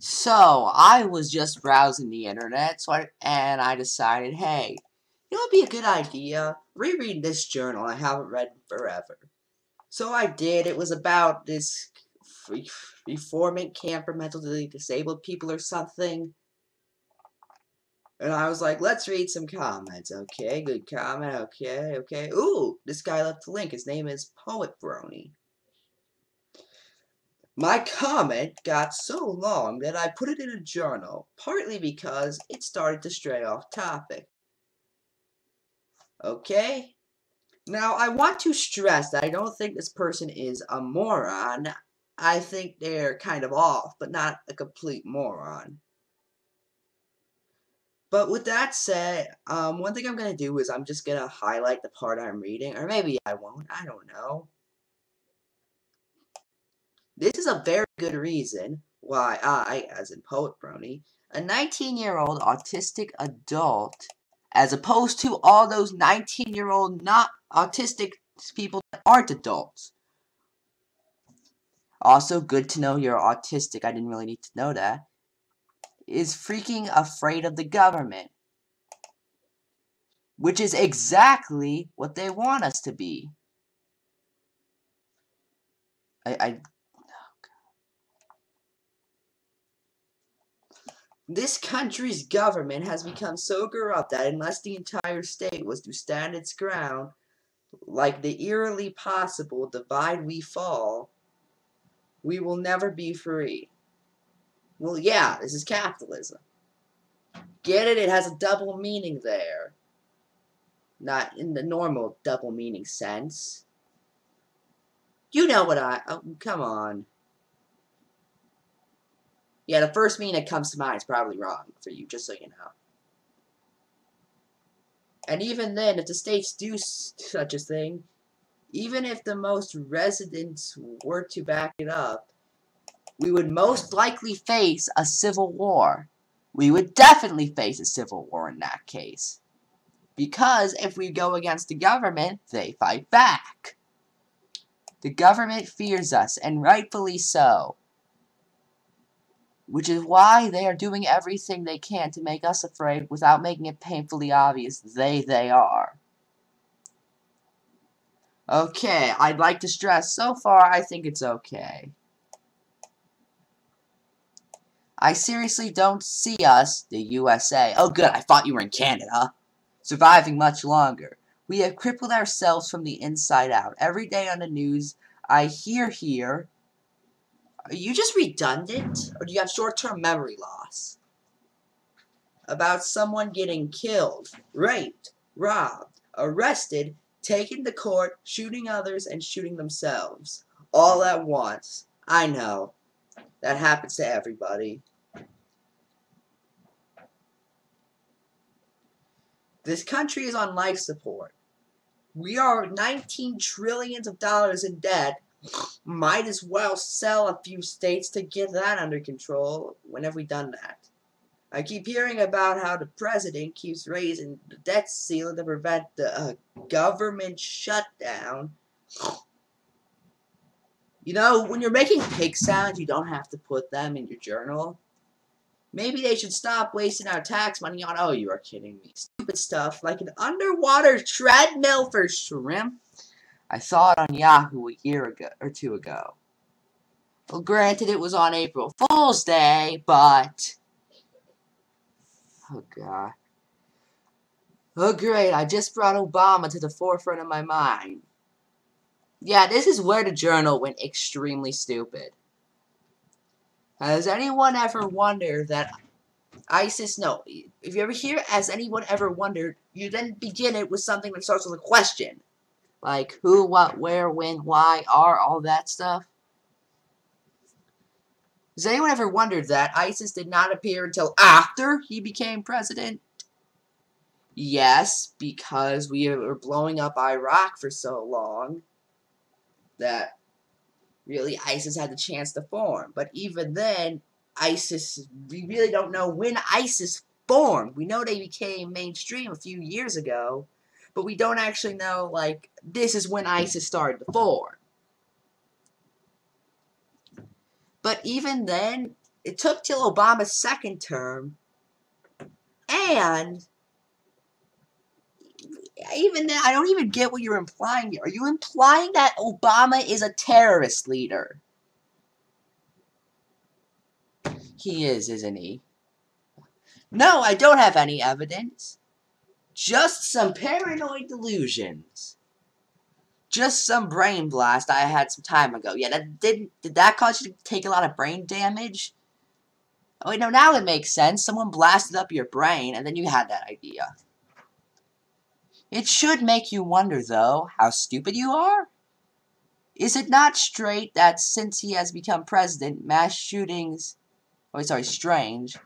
So, I was just browsing the internet, and I decided, hey, it would be a good idea, reread this journal I haven't read in forever. So I did. It was about this reforming camp for mentally disabled people or something. And I was like, let's read some comments. Okay, good comment. Okay. Ooh, this guy left a link. His name is Poet Brony. My comment got so long that I put it in a journal, partly because it started to stray off topic. Okay? Now, I want to stress that I don't think this person is a moron. I think they're kind of off, but not a complete moron. But with that said, one thing I'm going to do is I'm just going to highlight the part I'm reading, or maybe I won't, I don't know. This is a very good reason why I, as in Poet Brony, a 19-year-old autistic adult, as opposed to all those 19-year-old not autistic people that aren't adults. Also, good to know you're autistic, I didn't really need to know that, is freaking afraid of the government. Which is exactly what they want us to be. This country's government has become so corrupt that unless the entire state was to stand its ground, like the eerily possible divide we fall, we will never be free. Well, yeah, this is capitalism. Get it? It has a double meaning there. Not in the normal double meaning sense. You know what oh, come on. Yeah, the first meaning that comes to mind is probably wrong for you, just so you know. And even then, if the states do such a thing, even if the most residents were to back it up, we would most likely face a civil war. We would definitely face a civil war in that case. Because if we go against the government, they fight back. The government fears us, and rightfully so. Which is why they are doing everything they can to make us afraid without making it painfully obvious they are. Okay, I'd like to stress, so far I think it's okay. I seriously don't see us, the USA, oh good, I thought you were in Canada, surviving much longer. We have crippled ourselves from the inside out. Every day on the news, I hear here, are you just redundant? Or do you have short-term memory loss? About someone getting killed, raped, robbed, arrested, taken to court, shooting others, and shooting themselves. All at once. I know. That happens to everybody. This country is on life support. We are $19 trillion in debt. Might as well sell a few states to get that under control. When have we done that? I keep hearing about how the president keeps raising the debt ceiling to prevent the government shutdown. You know, when you're making pig sounds, you don't have to put them in your journal. Maybe they should stop wasting our tax money on, oh, you are kidding me, stupid stuff like an underwater treadmill for shrimp. I saw it on Yahoo a year ago, or two ago. Well, granted, it was on April Fool's Day, but... oh, God. Oh, great, I just brought Obama to the forefront of my mind. Yeah, this is where the journal went extremely stupid. Has anyone ever wondered that ISIS, no, if you ever hear, has anyone ever wondered, you then begin it with something that starts with a question. Like, who, what, where, when, why, are, all that stuff. Has anyone ever wondered that ISIS did not appear until after he became president? Yes, because we were blowing up Iraq for so long that really ISIS had the chance to form. But even then, ISIS, we really don't know when ISIS formed. We know they became mainstream a few years ago, but we don't actually know, like, this is when ISIS started to form. But even then, It took till Obama's second term, and even then, I don't even get what you're implying here. Are you implying that Obama is a terrorist leader? He is, isn't he? No, I don't have any evidence. Just some paranoid delusions. Just some brain blast I had some time ago. Yeah, did that cause you to take a lot of brain damage? Oh, wait, no, now it makes sense. Someone blasted up your brain, and then you had that idea. It should make you wonder, though, how stupid you are. Is it not straight that since he has become president, mass shootings, strange,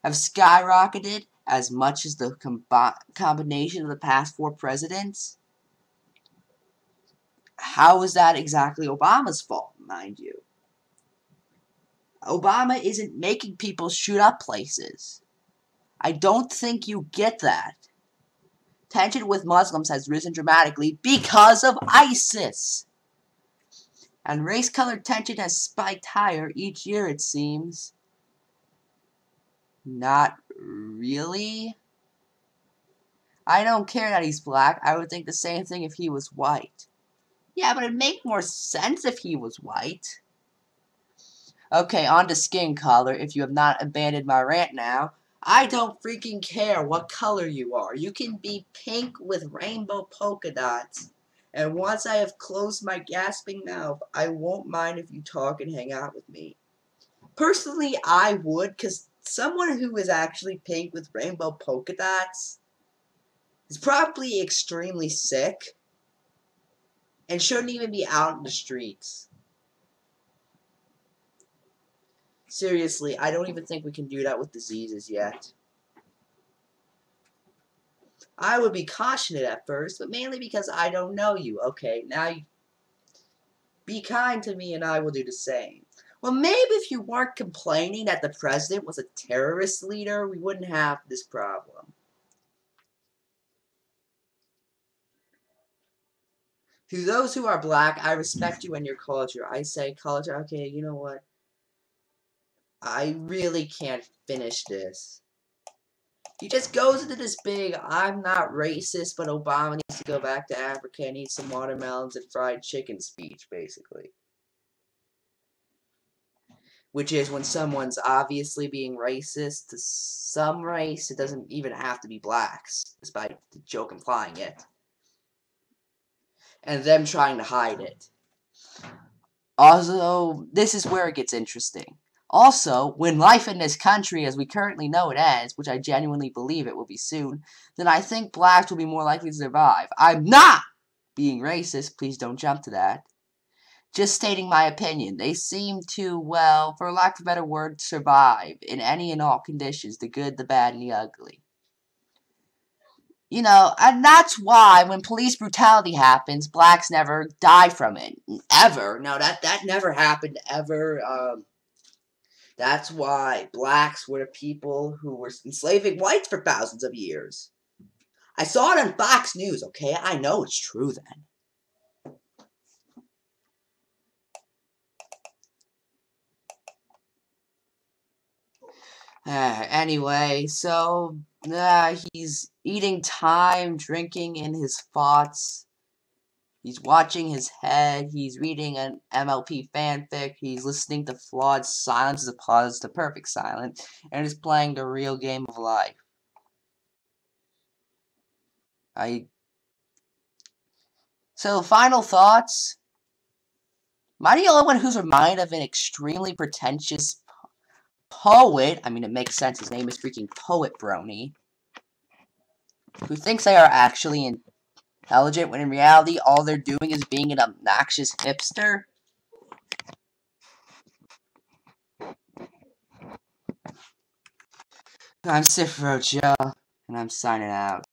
have skyrocketed as much as the combination of the past 4 presidents? How is that exactly Obama's fault, mind you? Obama isn't making people shoot up places. I don't think you get that. Tension with Muslims has risen dramatically because of ISIS. And race-colored tension has spiked higher each year, it seems. Not really. I don't care that he's black. I would think the same thing if he was white. Yeah, but it'd make more sense if he was white. Okay, on to skin color, if you have not abandoned my rant now. I don't freaking care what color you are. You can be pink with rainbow polka dots. And once I have closed my gasping mouth, I won't mind if you talk and hang out with me. Personally, I would, because someone who is actually pink with rainbow polka dots is probably extremely sick and shouldn't even be out in the streets. Seriously, I don't even think we can do that with diseases yet. I would be cautioned at first, but mainly because I don't know you. Okay, now be kind to me and I will do the same. Well, maybe if you weren't complaining that the president was a terrorist leader, we wouldn't have this problem. To those who are black, I respect you and your culture. I say, culture, okay, you know what? I really can't finish this. He just goes into this big, I'm not racist, but Obama needs to go back to Africa and eat some watermelons and fried chicken speech, basically. Which is when someone's obviously being racist to some race, it doesn't even have to be blacks, despite the joke implying it. And them trying to hide it. Also, this is where it gets interesting. Also, when life in this country as we currently know it ends, which I genuinely believe it will be soon, then I think blacks will be more likely to survive. I'm not being racist, please don't jump to that. Just stating my opinion. They seem to, well, for lack of a better word, survive in any and all conditions, the good, the bad, and the ugly. You know, and that's why when police brutality happens, blacks never die from it. Ever. No, that never happened ever. That's why blacks were the people who were enslaving whites for thousands of years. I saw it on Fox News, okay? I know it's true then. Anyway, so he's eating time, drinking in his thoughts. He's watching his head. He's reading an MLP fanfic. He's listening to Flawed Silence as opposed to Perfect Silence. And he's playing the real game of life. So, final thoughts. Am I the only one who's reminded of an extremely pretentious poet? I mean, it makes sense. His name is freaking Poet Brony. Who thinks they are actually intelligent when in reality all they're doing is being an obnoxious hipster? I'm Sifro Joe, and I'm signing out.